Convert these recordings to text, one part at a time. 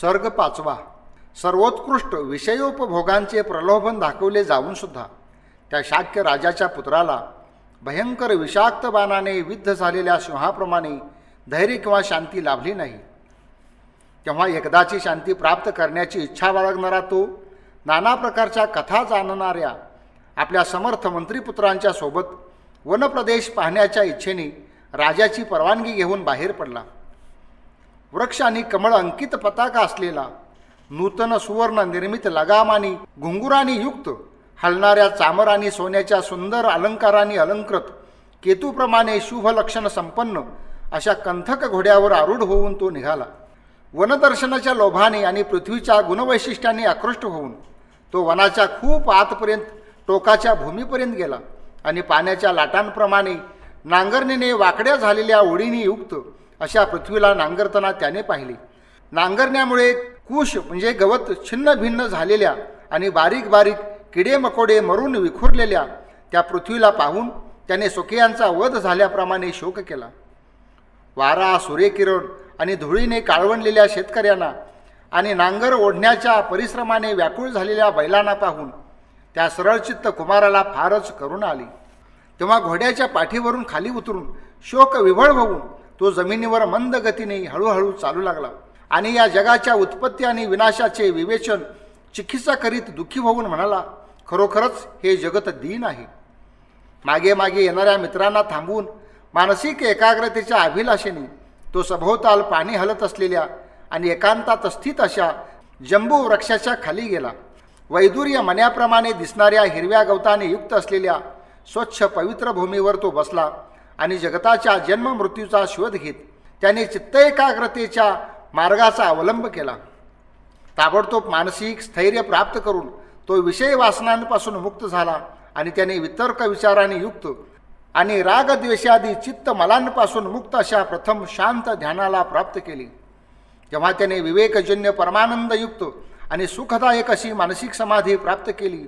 सर्ग 5. सर्वोत्कृष्ट विषयोपभोगांचे प्रलोभन दाखवले जाऊनसुद्धा त्या शाक्य राजाच्या पुत्राला भयंकर विषाक्त बाणाने विद्ध झालेल्या सिंहाप्रमाणे धैर्य किंवा शांती लाभली नाही. तेव्हा एकदाची शांती प्राप्त करण्याची इच्छा बाळगणारा तो नाना प्रकारच्या कथा जाणणाऱ्या आपल्या समर्थ मंत्रीपुत्रांच्या सोबत वनप्रदेश पाहण्याच्या इच्छेने राजाची परवानगी घेऊन बाहेर पडला. वृक्ष आणि कमळ अंकित पताका असलेला नूतन सुवर्ण निर्मित लगामानी घुंगुरांनी युक्त हलणाऱ्या चामर आणि सोन्याच्या सुंदर अलंकारांनी अलंकृत केतूप्रमाणे शुभ लक्षण संपन्न अशा कंथक घोड्यावर आरूढ होऊन तो निघाला. वनदर्शनाच्या लोभाने आणि पृथ्वीच्या गुणवैशिष्ट्यांनी आकृष्ट होऊन तो वनाच्या खूप आतपर्यंत टोकाच्या भूमीपर्यंत गेला आणि पाण्याच्या लाटांप्रमाणे नांगरणीने वाकड्या झालेल्या ओढींनी युक्त अशा पृथ्वीला नांगरताना त्याने पाहिले. नांगरण्यामुळे कुश म्हणजे गवत छिन्न भिन्न झालेल्या आणि बारीक बारीक किडे मकोडे मरून विखुरलेल्या त्या पृथ्वीला पाहून त्याने सुखियांचा वध झाल्याप्रमाणे शोक केला. वारा, सूर्यकिरण आणि धुळीने काळवणलेल्या शेतकऱ्यांना आणि नांगर ओढण्याच्या परिश्रमाने व्याकुळ झालेल्या बैलांना पाहून त्या सरळचित्त कुमाराला फारच करुणा आली. तेव्हा घोड्याच्या पाठीवरून खाली उतरून शोक विव्हळ होऊन तो जमिनीवर मंद गतीने हळूहळू चालू लागला आणि या जगाच्या उत्पत्ती आणि विनाशाचे विवेचन चिकित्सा करीत दुःखी होऊन म्हणाला, खरोखरच हे जगत दीन आहे. मागे मागे येणाऱ्या मित्रांना थांबवून मानसिक एकाग्रतेच्या अभिलाषेने तो सभोवताल पाणी हलत असलेल्या आणि एकांतात स्थित अशा जंबू वृक्षाच्या खाली गेला. वैदुर्य मण्याप्रमाणे दिसणाऱ्या हिरव्या गवताने युक्त असलेल्या स्वच्छ पवित्र भूमीवर तो बसला आणि जगताच्या जन्म मृत्यूचा शोध घेत त्याने चित्त एकाग्रतेच्या मार्गाचा अवलंब केला. ताबडतोब मानसिक स्थैर्य प्राप्त करून तो विषय वासनांपासून मुक्त झाला आणि त्याने वितर्क विचाराने युक्त आणि रागद्वेषादी चित्त मलांपासून मुक्त अशा प्रथम शांत ध्यानाला प्राप्त केली. तेव्हा त्याने विवेकजन्य परमानंदयुक्त आणि सुखदायक अशी मानसिक समाधी प्राप्त केली.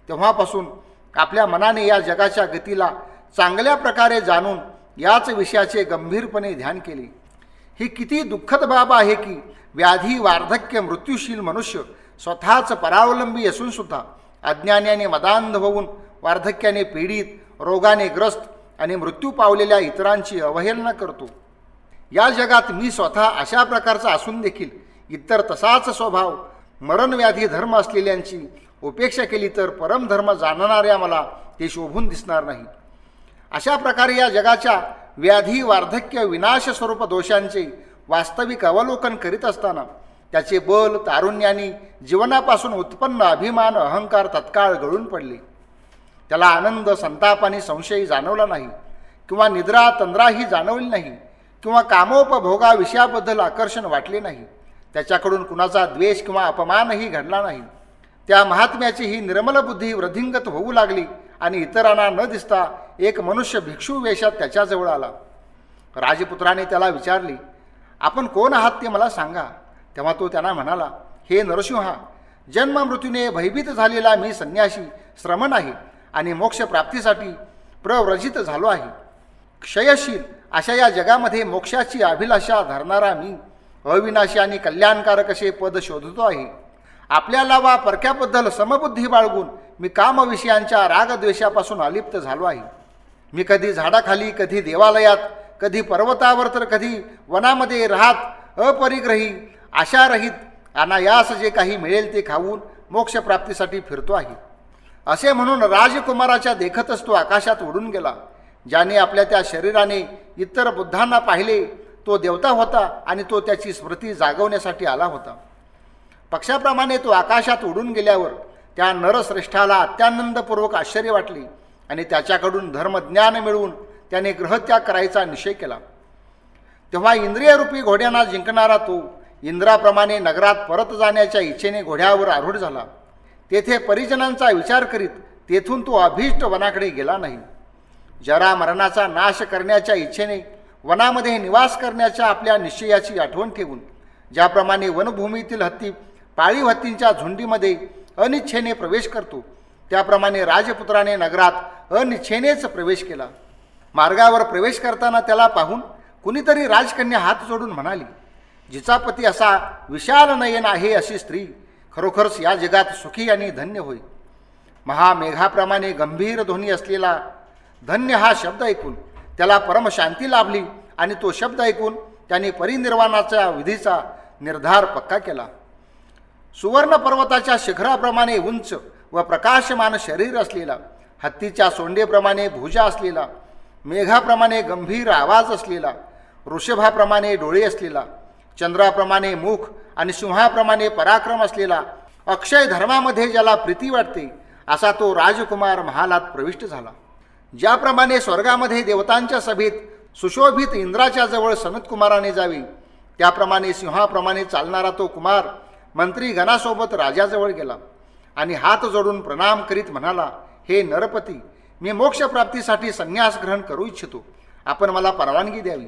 तेव्हापासून आपल्या मनाने या जगाच्या गतीला चांगल्या प्रकारे जाणून याच विषयाचे गंभीरपणे ध्यान केले. ही किती दुःखद बाब आहे की व्याधी, वार्धक्य, मृत्यूशील मनुष्य स्वतःच परावलंबी असूनसुद्धा अज्ञानाने मदांध होऊन वार्धक्याने पीडित, रोगाने ग्रस्त आणि मृत्यू पावलेल्या इतरांची अवहेलना करतो. या जगात मी स्वतः अशा प्रकारचा असून देखील इतर तसाच स्वभाव मरणव्याधी धर्म असलेल्यांची उपेक्षा केली तर परमधर्म जाणणाऱ्या मला ते शोभून दिसणार नाही. अशा प्रकारे या जगाच्या व्याधी, वार्धक्य, विनाश स्वरूप दोषांचे वास्तविक अवलोकन करीत असताना त्याचे बल, तारुण्याने जीवनापासून उत्पन्न अभिमान, अहंकार तत्काळ गळून पडले. त्याला आनंद, संताप आणि संशय जाणवला नाही किंवा निद्रा, तंद्राही जाणवली नाही किंवा कामोपभोगा विषयाबद्दल आकर्षण वाटले नाही. त्याच्याकडून कुणाचा द्वेष किंवा अपमानही घडला नाही. त्या महात्म्याची ही निर्मल बुद्धी वृद्धिंगत होऊ लागली आणि इतरांना न दिसता एक मनुष्य भिक्षू वेशात त्याच्याजवळ आला. राजपुत्राने त्याला विचारले, आपण कोण आहात ते मला सांगा. तेव्हा तो त्यांना म्हणाला, हे नरसिंहा, जन्म मृत्यूने भयभीत झालेला मी संन्यासी श्रमण आहे आणि मोक्षप्राप्तीसाठी प्रव्रजित झालो आहे. क्षयशील अशा या जगामध्ये मोक्षाची अभिलाषा धरणारा मी अविनाशी आणि कल्याणकारक असे पद शोधतो आहे. आपल्याला वा परक्याबद्दल समबुद्धी बाळगून मी कामविषयांच्या रागद्वेषापासून अलिप्त झालो आहे. मी कधी झाडाखाली, कधी देवालयात, कधी पर्वतावर तर कधी वनामध्ये राहत अपरिग्रही, आशारहित, अनायास जे काही मिळेल ते खाऊन मोक्षप्राप्तीसाठी फिरतो आहे. असे म्हणून राजकुमाराच्या देखतच तो आकाशात उडून गेला. ज्याने आपल्या त्या शरीराने इतर बुद्धांना पाहिले तो देवता होता आणि तो त्याची स्मृती जागवण्यासाठी आला होता. पक्षाप्रमाणे तो आकाशात उडून गेल्यावर त्या नरश्रेष्ठाला अत्यानंदपूर्वक आश्चर्य वाटले आणि त्याच्याकडून धर्मज्ञान मिळवून त्याने ग्रहत्याग करायचा निश्चय केला. तेव्हा इंद्रियरूपी घोड्यांना जिंकणारा तो इंद्राप्रमाणे नगरात परत जाण्याच्या इच्छेने घोड्यावर आरूढ झाला. तेथे परिजनांचा विचार करीत तेथून तो अभीष्ट वनाकडे गेला नाही. जरा मरणाचा नाश करण्याच्या इच्छेने वनामध्ये निवास करण्याच्या आपल्या निश्चयाची आठवण ठेवून ज्याप्रमाणे वनभूमीतील हत्ती पाळीव हत्तींच्या झुंडीमध्ये अनिच्छेने प्रवेश करतो त्याप्रमाणे राजपुत्राने नगरात अनिच्छेनेच प्रवेश केला. मार्गावर प्रवेश करताना त्याला पाहून कुणीतरी राजकन्या हात जोडून म्हणाली, जिचा पती असा विशाल नयन आहे अशी स्त्री खरोखरच या जगात सुखी आणि धन्य होईल. महामेघाप्रमाणे गंभीर ध्वनी असलेला धन्य हा शब्द ऐकून त्याला परमशांती लाभली आणि तो शब्द ऐकून त्याने परिनिर्वाणाच्या विधीचा निर्धार पक्का केला. सुवर्ण पर्वताच्या शिखराप्रमाणे उंच व प्रकाशमान शरीर असलेला, हत्तीच्या सोंडेप्रमाणे भुजा असलेला, मेघाप्रमाणे गंभीर आवाज असलेला, वृषभाप्रमाणे डोळे असलेला, चंद्राप्रमाणे मुख आणि सिंहाप्रमाणे पराक्रम असलेला, अक्षय धर्मामध्ये ज्याला प्रीती वाटते असा तो राजकुमार महालात प्रविष्ट झाला. ज्याप्रमाणे स्वर्गामध्ये देवतांच्या सभेत सुशोभित इंद्राच्या जवळ सनतकुमाराने जावे, त्याप्रमाणे सिंहाप्रमाणे चालणारा तो कुमार मंत्री गणासोबत राजाजवळ गेला आणि हात जोडून प्रणाम करीत म्हणाला, हे नरपती, मी मोक्षप्राप्तीसाठी संन्यास ग्रहण करू इच्छितो. आपण मला परवानगी द्यावी,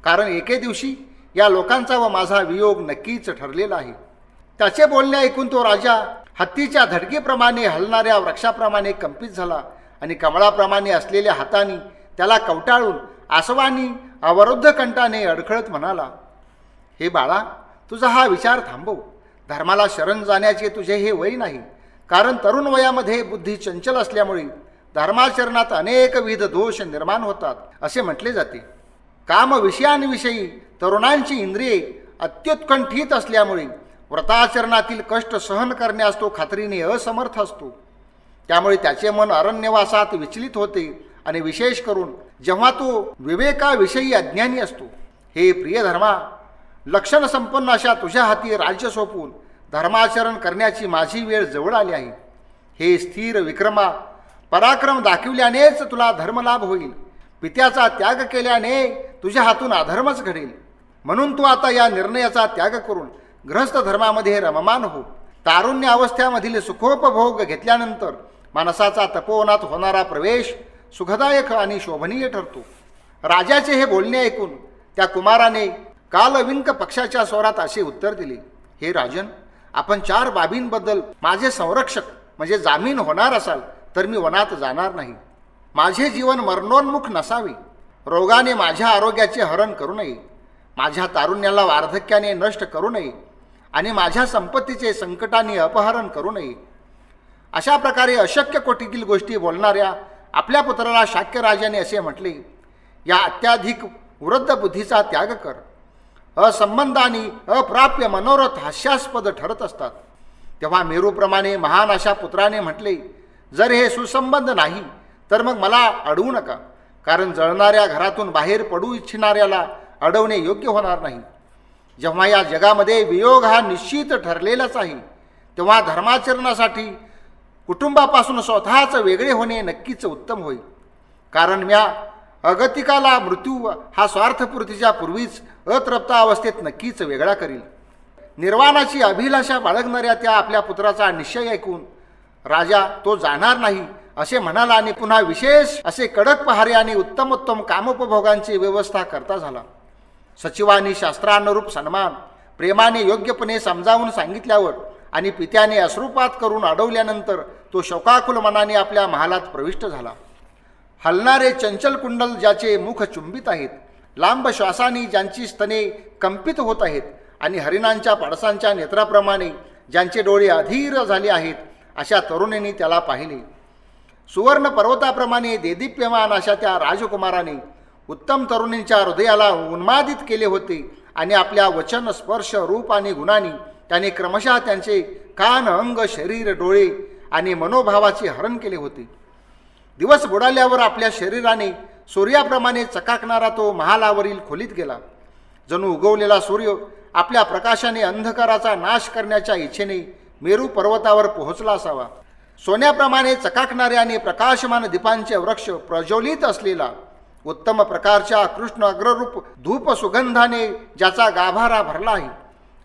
कारण एके दिवशी या लोकांचा व माझा वियोग नक्कीच ठरलेला आहे. त्याचे बोलणे ऐकून तो राजा हत्तीच्या धडकीप्रमाणे हलणाऱ्या वृक्षाप्रमाणे कंपित झाला आणि कमळाप्रमाणे असलेल्या हातांनी त्याला कवटाळून आसवानी अवरुद्ध कंठाने अडखळत म्हणाला, हे बाळा, तुझा हा विचार थांबव. धर्माला शरण जाण्याचे तुझे हे वय नाही, कारण तरुण वयामध्ये बुद्धी चंचल असल्यामुळे धर्माचरणात अनेकविध दोष निर्माण होतात असे म्हटले जाते. काम विषयांविषयी तरुणांची इंद्रिये अत्युत्कंठित असल्यामुळे व्रताचरणातील कष्ट सहन करण्यास तो खात्रीने असमर्थ असतो. त्यामुळे त्याचे मन अरण्यवासात विचलित होते आणि विशेष करून जेव्हा तो विवेकाविषयी अज्ञानी असतो. हे प्रिय धर्मा, लक्षण संपन्न अशा तुझ्या हाती राज्य सोपवून धर्माचरण करण्याची माझी वेळ जवळ आली आहे. हे स्थिर विक्रमा, पराक्रम दाखविल्यानेच तुला धर्मलाभ होईल. पित्याचा त्याग केल्याने तुझ्या हातून अधर्मच घडेल. म्हणून तू आता या निर्णयाचा त्याग करून गृहस्थ धर्मामध्ये रममान हो. तारुण्य अवस्थेमधील सुखोपभोग घेतल्यानंतर माणसाचा तपोवनात होणारा प्रवेश सुखदायक आणि शोभनीय ठरतो. राजाचे हे बोलणे ऐकून त्या कुमाराने कालविंक पक्षाच्या स्वरात असे उत्तर दिले, हे राजन, आपण 4 बाबींबद्दल माझे संरक्षक म्हणजे जामीन होणार असाल तर मी वनात जाणार नाही. माझे जीवन मरणोन्मुख नसावे, रोगाने माझ्या आरोग्याचे हरण करू नये, माझ्या तारुण्याला वार्धक्याने नष्ट करू नये आणि माझ्या संपत्तीचे संकटाने अपहरण करू नये. अशा प्रकारे अशक्य कोटीतील गोष्टी बोलणाऱ्या आपल्या पुत्राला शाक्य राजाने असे म्हटले, या अत्याधिक वृद्ध बुद्धीचा त्याग कर. असंबंध आणि अप्राप्य मनोरथ हास्यास्पद ठरत असतात. तेव्हा मेरूप्रमाणे महान अशा पुत्राने म्हटले, जर हे सुसंबंध नाही तर मग मला अडवू नका, कारण जळणाऱ्या घरातून बाहेर पडू इच्छिणाऱ्याला अडवणे योग्य होणार नाही. जेव्हा या जगामध्ये वियोग हा निश्चित ठरलेलाच आहे, तेव्हा धर्माचरणासाठी कुटुंबापासून स्वतःच वेगळे होणे नक्कीच उत्तम होईल. कारण म्या अगतिकाला मृत्यू हा स्वार्थपूर्तीच्या पूर्वीच अतृप्ता अवस्थेत नक्कीच वेगळा करील. निर्वाणाची अभिलाषा बाळगणाऱ्या त्या आपल्या पुत्राचा निश्चय ऐकून राजा तो जाणार नाही असे म्हणाला आणि पुन्हा विशेष असे कडक पहारे आणि उत्तमोत्तम कामोपभोगांची व्यवस्था करता झाला. सचिवांनी शास्त्रानुरूप सन्मान प्रेमाने योग्यपणे समजावून सांगितल्यावर आणि पित्याने अश्रुपात करून अडवल्यानंतर तो शोकाकुल मनाने आपल्या महालात प्रविष्ट झाला. हलणारे चंचल कुंडल ज्याचे मुख चुंबित आहेत, लांब श्वासाने ज्यांची स्तने कंपित होत आहेत आणि हरिणांच्या पडसांच्या नेत्राप्रमाणे ज्यांचे डोळे अधीर झाले आहेत, अशा तरुणींनी त्याला पाहिले. सुवर्ण पर्वताप्रमाणे देदीप्यमान अशा त्या राजकुमाराने उत्तम तरुणींच्या हृदयाला उन्मादित केले होते आणि आपल्या वचन, स्पर्श, रूप आणि गुणांनी त्याने क्रमशः त्यांचे कान, अंग, शरीर, डोळे आणि मनोभावाचे हरण केले होते. दिवस बुडाल्यावर आपल्या शरीराने सूर्याप्रमाणे चकाकणारा तो महालावरील खोलीत गेला. जणू उगवलेला सूर्य आपल्या प्रकाशाने अंधकाराचा नाश करण्याच्या इच्छेने मेरू पर्वतावर पोहोचला असावा. सोन्याप्रमाणे चकाकणारे आणि प्रकाशमान दीपांचे वृक्ष प्रज्वलित असलेला उत्तम प्रकारच्या कृष्ण अग्ररूप धूप सुगंधाने ज्याचा गाभारा भरला आहे,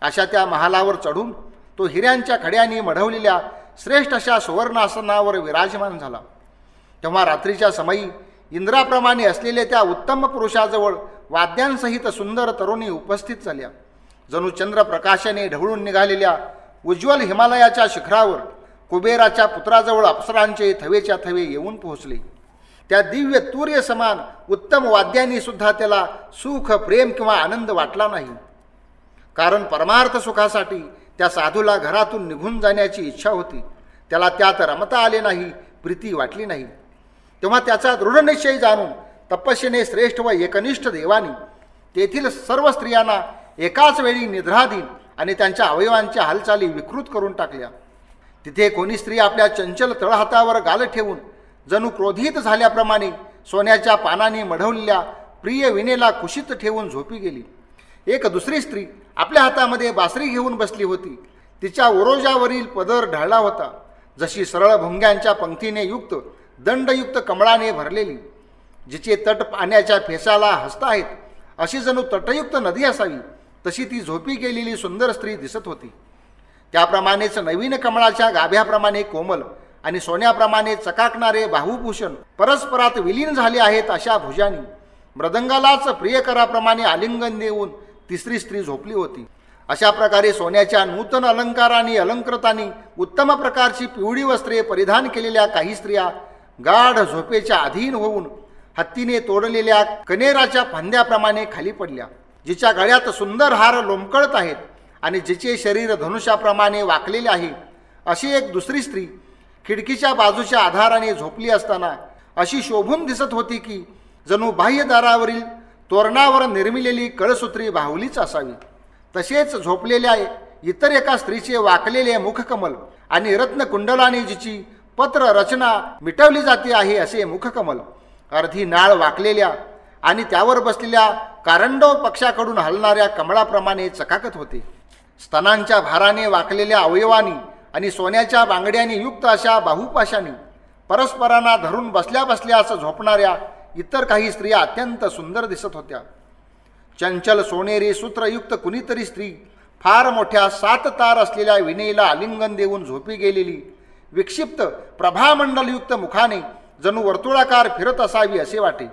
अशा त्या महालावर चढून तो हिऱ्यांच्या खड्यांनी मढवलेल्या श्रेष्ठ अशा सुवर्णासनावर विराजमान झाला. तेव्हा रात्रीच्या समयी इंद्राप्रमाणे असलेल्या त्या उत्तम पुरुषाजवळ वाद्यांसहित सुंदर तरुणी उपस्थित झाल्या. जणू चंद्रप्रकाशाने ढवळून निघालेल्या उज्ज्वल हिमालयाच्या शिखरावर कुबेराच्या पुत्राजवळ अप्सरांचे थवेच्या थवे येऊन पोहोचले. त्या दिव्य तूर्य समान उत्तम वाद्यांनी सुद्धा त्याला सुख, प्रेम किंवा आनंद वाटला नाही. कारण परमार्थ सुखासाठी त्या साधूला घरातून निघून जाण्याची इच्छा होती. त्याला त्यात रमता आले नाही, प्रीती वाटली नाही. तेव्हा त्याचा दृढनिश्चय जाणून तपस्येने श्रेष्ठ व एकनिष्ठ देवानी तेथील सर्व स्त्रियांना एकाच वेळी निद्राधीन आणि त्यांच्या अवयवांच्या हालचाली विकृत करून टाकल्या. तिथे कोणी स्त्री आपल्या चंचल तळहातावर गाल ठेवून जणू क्रोधित झाल्याप्रमाणे सोन्याच्या पानाने मढवलेल्या प्रिय विनेला कुशीत ठेवून झोपी गेली. एक दुसरी स्त्री आपल्या हातामध्ये बासरी घेऊन बसली होती. तिच्या ओरोजावरील पदर ढळला होता, जशी सरळ भुंग्यांच्या पंक्तीने युक्त दंडयुक्त कमळाने भरलेली, जिचे तट पाण्याच्या फेसाला हसत आहेत, अशी जणू तटयुक्त नदी असावी तशी ती झोपी गेलेली सुंदर स्त्री दिसत होती. त्याप्रमाणेच नवीन कमळाच्या गाभ्याप्रमाणे कोमल आणि सोन्याप्रमाणे चकाकणारे बाहुभूषण परस्परात विलीन झाले आहेत अशा भुजानी मृदंगालाच प्रियकराप्रमाणे आलिंगन देऊन तिसरी स्त्री झोपली होती. अशा प्रकारे सोन्याच्या नूतन अलंकारांनी अलंकृतांनी उत्तम प्रकारची पिवळी वस्त्रे परिधान केलेल्या काही स्त्रिया गाढ झोपेच्या अधीन होऊन हत्तीने तोडलेल्या कनेराच्या फांद्याप्रमाणे खाली पडल्या. जिच्या गळ्यात सुंदर हार लोंबकळत आहेत आणि जिचे शरीर धनुष्याप्रमाणे वाकलेले आहे, अशी एक दुसरी स्त्री खिडकीच्या बाजूच्या आधाराने झोपली असताना अशी शोभून दिसत होती की जणू बाह्यदारावरील तोरणावर निर्मिलेली कळसूत्री बाहुलीच असावी. तसेच झोपलेल्या इतर एका स्त्रीचे वाकलेले मुखकमल आणि रत्नकुंडलाने जिची पत्र रचना मिटवली जाते आहे असे मुखकमल अर्धी नाळ वाकलेल्या आणि त्यावर बसलेल्या कारंडव पक्षाकडून हलणाऱ्या कमळाप्रमाणे चकाकत होते. स्तनांच्या भाराने वाकलेल्या अवयवानी आणि सोन्याच्या बांगड्यांनी युक्त अशा बाहुपाशांनी परस्परांना धरून बसल्या बसल्यास झोपणाऱ्या इतर काही स्त्रिया अत्यंत सुंदर दिसत होत्या. चंचल सोनेरी सूत्रयुक्त कुणीतरी स्त्री फार मोठ्या 7 तार असलेल्या विनेला आलिंगन देऊन झोपी गेलेली विक्षिप्त प्रभामंडलयुक्त मुखाने जणू वर्तुळाकार फिरत असावी असे वाटे.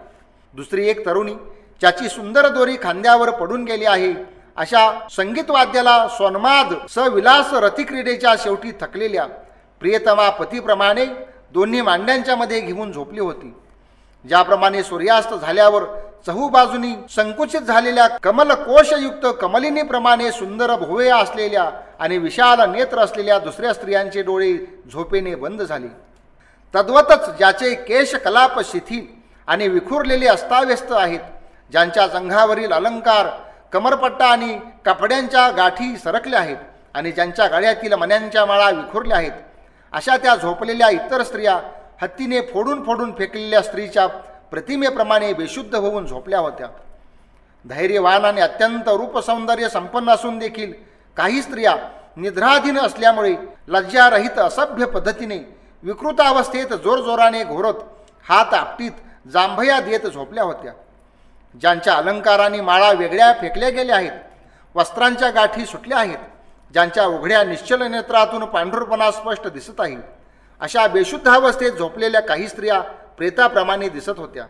दुसरी एक तरुणी ज्याची सुंदर दोरी खांद्यावर पडून गेली आहे अशा संगीतवाद्याला सोन्माद सविलास रतिक्रीडेच्या शेवटी थकलेल्या प्रियतमा पतीप्रमाणे दोन्ही मांड्यांच्या मध्ये घेऊन झोपली होती. ज्याप्रमाणे सूर्यास्त झाल्यावर चहूबाजूनी संकुचित झालेल्या कमलकोशयुक्त कमलिनीप्रमाणे सुंदर भुवया असलेल्या आणि विशाल नेत्र असलेल्या दुसऱ्या स्त्रियांचे डोळे झोपेने बंद झाले, तद्वतच ज्याचे केश कलाप शिथिल आणि विखुरलेले अस्ताव्यस्त आहेत, ज्यांच्या जंघावरील अलंकार कमरपट्टा आणि कपड्यांच्या गाठी सरकल्या आहेत आणि ज्यांच्या गळ्यातील मण्यांच्या माळा विखुरल्या आहेत, अशा त्या झोपलेल्या इतर स्त्रिया हत्तीने फोडून फोडून फेकलेल्या स्त्रीच्या प्रतिमेप्रमाणे बेशुद्ध होऊन झोपल्या होत्या. धैर्यवान आणि अत्यंत रूपसौंदर्य संपन्न असून देखील काही स्त्रिया निद्राधीन असल्यामुळे लज्जारहित असभ्य पद्धतीने विकृत अवस्थेत जोरजोराने घोरत हात आपटीत जांभया देत झोपल्या होत्या. ज्यांच्या अलंकारांनी माळा वेगळ्या फेकल्या गेल्या आहेत, वस्त्रांच्या गाठी सुटल्या आहेत, ज्यांच्या उघड्या निश्चल नेत्रातून पांढुरपणा स्पष्ट दिसत आहे, अशा बेशुद्ध अवस्थेत झोपलेल्या काही स्त्रिया प्रेताप्रमाणे दिसत होत्या.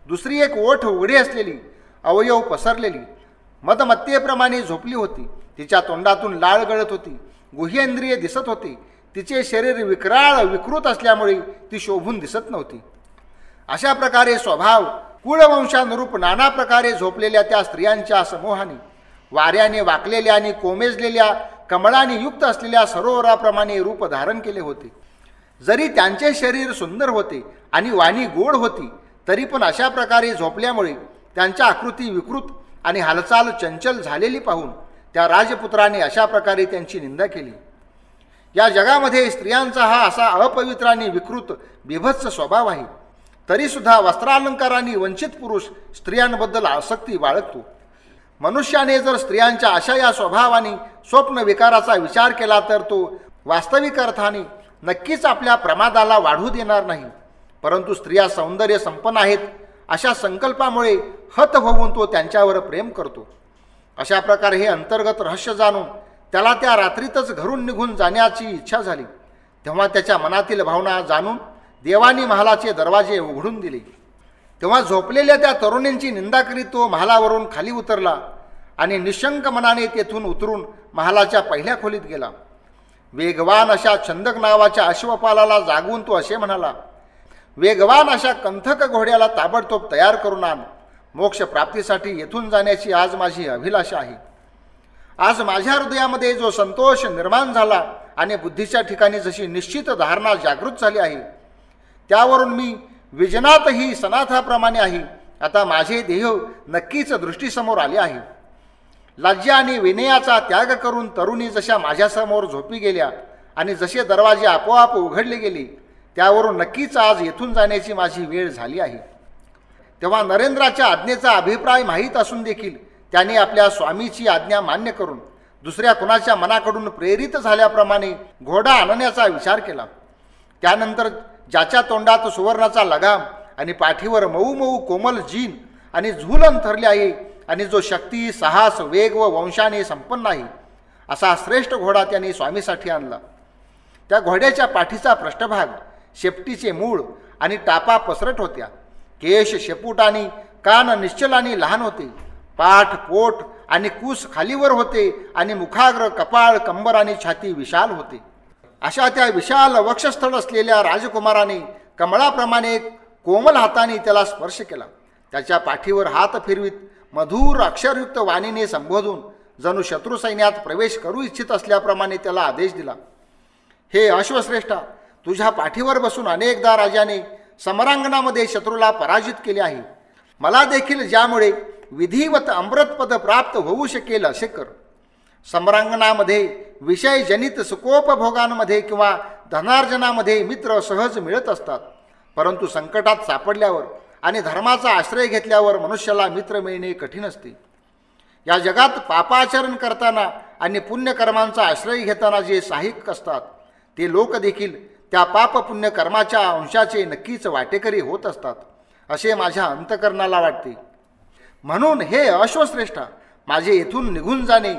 दुसरी एक ओठ उघडी असलेली अवयव पसरलेली मदमत्तेप्रमाणे झोपली होती. तिच्या तोंडातून लाळ गळत होती, गुह्येंद्रिय दिसत होते. तिचे शरीर विक्राळ विकृत असल्यामुळे ती शोभून दिसत नव्हती. अशा प्रकारे स्वभाव कुळवंशानुरूप नाना प्रकारे झोपलेल्या त्या स्त्रियांच्या समूहाने वाऱ्याने वाकलेल्या आणि कोमेजलेल्या कमळाने युक्त असलेल्या सरोवराप्रमाणे रूप धारण केले होते. जरी त्यांचे शरीर सुंदर होते आणि वाणी गोड होती, तरी पण अशा प्रकारे झोपल्यामुळे त्यांच्या आकृती विकृत आणि हालचाल चंचल झालेली पाहून त्या राजपुत्राने अशा प्रकारे त्यांची निंदा केली. या जगामध्ये स्त्रियांचा हा असा अपवित्र आणि विकृत बिभत्स स्वभाव आहे, तरीसुद्धा वस्त्रालंकारांनी वंचित पुरुष स्त्रियांबद्दल आसक्ती बाळगतो. मनुष्याने जर स्त्रियांच्या अशा या स्वभावाने स्वप्न विकाराचा विचार केला तर तो वास्तविक अर्थाने नक्कीच आपल्या प्रमादाला वाढू देणार नाही. परंतु स्त्रिया सौंदर्य संपन्न आहेत अशा संकल्पामुळे हत होऊन तो त्यांच्यावर प्रेम करतो. अशा प्रकारे हे अंतर्गत रहस्य जाणून त्याला त्या रात्रीतच घरून निघून जाण्याची इच्छा झाली. तेव्हा त्याच्या मनातील भावना जाणून देवानी महालाचे दरवाजे उघडून दिले. तेव्हा झोपलेल्या त्या तरुणींची निंदा करीत तो महालावरून खाली उतरला आणि निशंक मनाने तेथून उतरून महालाच्या पहिल्या खोलीत गेला. वेगवान अशा छंदक नावाच्या अश्वपालाला जागवून तो असे म्हणाला, वेगवान अशा कंथक घोड्याला ताबडतोब तयार करून आण. मोक्ष प्राप्तीसाठी येथून जाण्याची आज माझी अभिलाषा आहे. आज माझ्या हृदयामध्ये जो संतोष निर्माण झाला आणि बुद्धीच्या ठिकाणी जशी निश्चित धारणा जागृत झाली आहे, त्यावरून मी विजनातही सनाथाप्रमाणे आहे. आता माझे देह नक्कीच दृष्टीसमोर आले आहे. लज्जा आणि विनयाचा त्याग करून तरुणी जशा माझ्यासमोर झोपी गेल्या आणि जसे दरवाजे आपोआप उघडले गेले, त्यावरून नक्कीच आज येथून जाण्याची माझी वेळ झाली आहे. तेव्हा नरेंद्राच्या आज्ञेचा अभिप्राय माहीत असून देखील त्याने आपल्या स्वामीची आज्ञा मान्य करून दुसऱ्या कुणाच्या मनाकडून प्रेरित झाल्याप्रमाणे घोडा आणण्याचा विचार केला. त्यानंतर ज्याच्या तोंडात सुवर्णाचा लगाम आणि पाठीवर मऊ मऊ कोमल जीन आणि झूलन थरले आहे आणि जो शक्ती, साहस, वेग व वंशाने संपन्न आहे, असा श्रेष्ठ घोडा त्याने स्वामीसाठी आणला. त्या घोड्याच्या पाठीचा पृष्ठभाग, शेपटीचे मूळ आणि टापा पसरट होत्या. केश शेपूट आणि कान निश्चल आणि लहान होते. पाठ, पोट आणि कूस खालीवर होते आणि मुखाग्र, कपाळ, कंबर आणि छाती विशाल होते. अशा त्या विशाल वक्षस्थळ असलेल्या राजकुमाराने कमळाप्रमाणे कोमल हाताने त्याला स्पर्श केला. त्याच्या पाठीवर हात फिरवीत मधुर अक्षरयुक्त वाणीने संबोधून जणू शत्रू सैन्यात प्रवेश करू इच्छित असल्याप्रमाणे त्याला आदेश दिला. हे अश्वश्रेष्ठा, तुझ्या पाठीवर बसून अनेकदा राजाने समरांगणामध्ये शत्रूला पराजित केले आहे. मला देखील ज्यामुळे विधिवत अमृतपद प्राप्त होऊ शकेल असे कर. समरांगणामध्ये विषयजनित सुखोपभोगांमध्ये किंवा धनार्जनामध्ये मित्र सहज मिळत असतात, परंतु संकटात सापडल्यावर आणि धर्माचा आश्रय घेतल्यावर मनुष्याला मित्र मिळणे कठीण असते. या जगात पापाचरण करताना आणि पुण्यकर्मांचा आश्रय घेताना जे साहिक असतात, ते लोक देखील त्या पाप पुण्य कर्माच्या अंशाचे नक्कीच वाटेकरी होत असतात, असे माझ्या अंतकरणाला वाटते. म्हणून हे अश्वश्रेष्ठा, माझे येथून निघून जाणे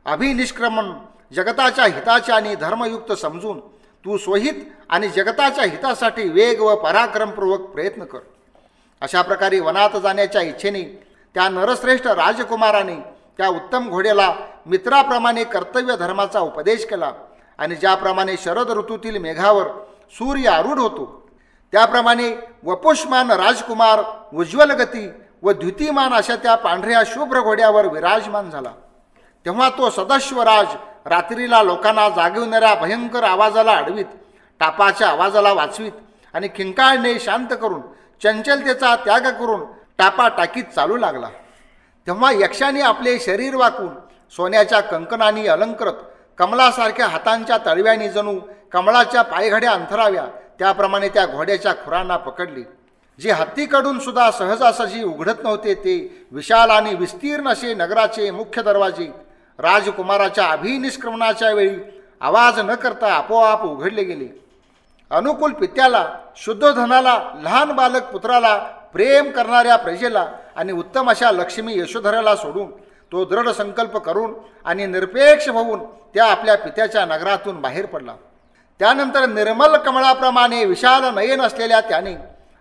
अभिनिष्क्रमण जगताच्या हिताचे आणि धर्मयुक्त समजून तू स्वहित आणि जगताच्या हितासाठी वेग व पराक्रमपूर्वक प्रयत्न कर. अशा प्रकारे वनात जाण्याच्या इच्छेने त्या नरश्रेष्ठ राजकुमाराने त्या उत्तम घोड्याला मित्राप्रमाणे कर्तव्य धर्माचा उपदेश केला आणि ज्याप्रमाणे शरद ऋतूतील मेघावर सूर्य आरूढ होतो, त्याप्रमाणे वपुष्मान राजकुमार उज्ज्वल गती व द्युतिमान अशा त्या पांढऱ्या शुभ्र घोड्यावर विराजमान झाला. तेव्हा तो सदाशिवराज रात्रीला लोकांना जागविणाऱ्या भयंकर आवाजाला अडवीत, टापाच्या आवाजाला वाचवीत आणि किंकाळणे शांत करून चंचलतेचा त्याग करून टापा टाकीत चालू लागला. तेव्हा यक्षाने आपले शरीर वाकून सोन्याच्या कंकणांनी अलंकृत कमलासारख्या हातांच्या तळव्याने जणू कमळाच्या पायघड्या अंथराव्या त्याप्रमाणे त्या घोड्याच्या खुरांना पकडली. जे हत्तीकडून सुद्धा सहजासहजी उघडत नव्हते, ते विशाल आणि विस्तीर्ण असे नगराचे मुख्य दरवाजे राजकुमाराच्या अभिनिष्क्रमणाच्या वेळी आवाज न करता आपोआप उघडले गेले. अनुकूल पित्याला, शुद्ध धनाला, लहान बालक पुत्राला, प्रेम करणाऱ्या प्रजेला आणि उत्तम अशा लक्ष्मी यशोधराला सोडून तो दृढ संकल्प करून आणि निरपेक्ष होऊन त्या आपल्या पित्याच्या नगरातून बाहेर पडला. त्यानंतर निर्मल कमळाप्रमाणे विशाल नयन असलेल्या त्याने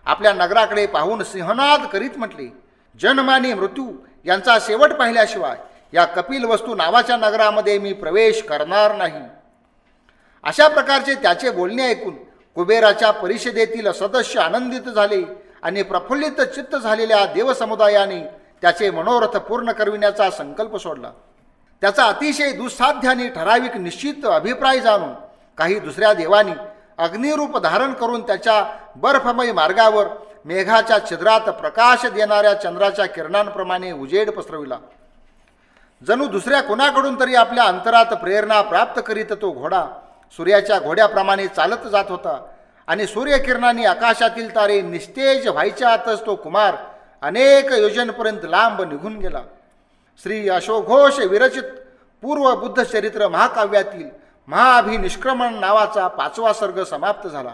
आपल्या नगराकडे पाहून सिंहनाद करीत म्हटले, जन्म आणि मृत्यू यांचा शेवट पाहिल्याशिवाय या कपिल वस्तू नावाच्या नगरामध्ये मी प्रवेश करणार नाही. अशा प्रकारचे त्याचे बोलणे ऐकून कुबेराच्या परिषदेतील सदस्य आनंदित झाले आणि प्रफुल्लित चित्त झालेल्या देवसमुदायाने त्याचे मनोरथ पूर्ण करविण्याचा संकल्प सोडला. त्याचा अतिशय दुस्साध्य आणि ठराविक निश्चित अभिप्राय जाणून काही दुसऱ्या देवांनी अग्निरूप धारण करून त्याच्या बर्फमय मार्गावर मेघाच्या छिद्रात प्रकाश देणाऱ्या चंद्राच्या किरणांप्रमाणे उजेड पसरविला. जणू दुसऱ्या कोणाकडून तरी आपल्या अंतरात प्रेरणा प्राप्त करीत तो घोडा सूर्याच्या घोड्याप्रमाणे चालत जात होता आणि सूर्यकिरणांनी आकाशातील तारे निस्तेज व्हायच्या आतच तो कुमार अनेक योजनपर्यंत लांब निघून गेला. श्री अशोघोष विरचित पूर्व बुद्ध चरित्र महाकाव्यातील महाअभिनिष्क्रमण नावाचा 5वा सर्ग समाप्त झाला.